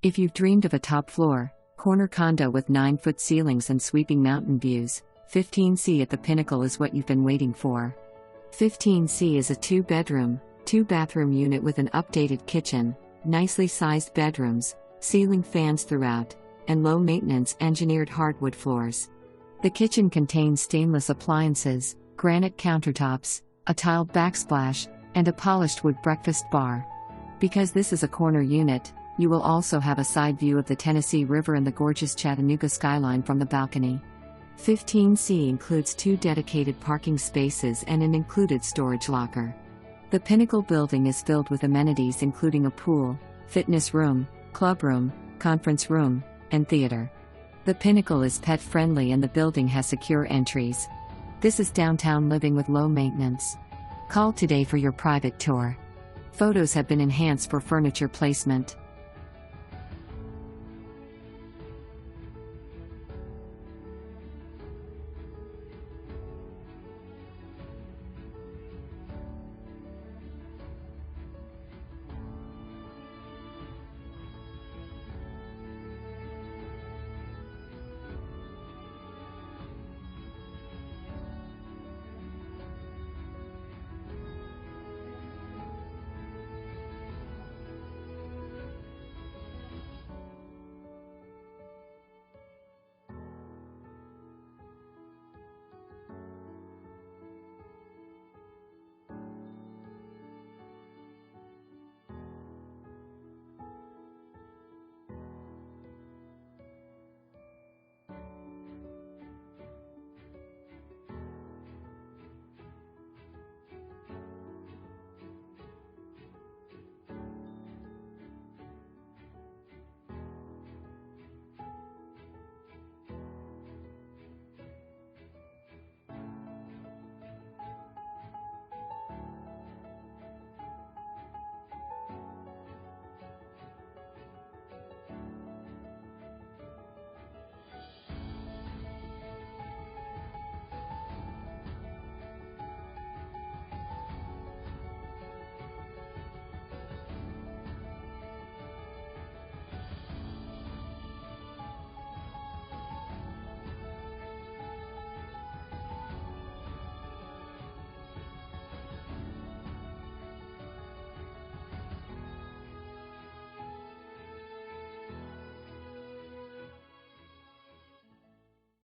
If you've dreamed of a top-floor, corner condo with 9-foot ceilings and sweeping mountain views, 15C at the Pinnacle is what you've been waiting for. 15C is a 2-bedroom, 2-bathroom unit with an updated kitchen, nicely sized bedrooms, ceiling fans throughout, and low-maintenance engineered hardwood floors. The kitchen contains stainless appliances, granite countertops, a tiled backsplash, and a polished wood breakfast bar. Because this is a corner unit, you will also have a side view of the Tennessee River and the gorgeous Chattanooga skyline from the balcony. 15C includes 2 dedicated parking spaces and an included storage locker. The Pinnacle Building is filled with amenities including a pool, fitness room, clubroom, conference room, and theater. The Pinnacle is pet-friendly and the building has secure entries. This is downtown living with low maintenance. Call today for your private tour. Photos have been enhanced for furniture placement.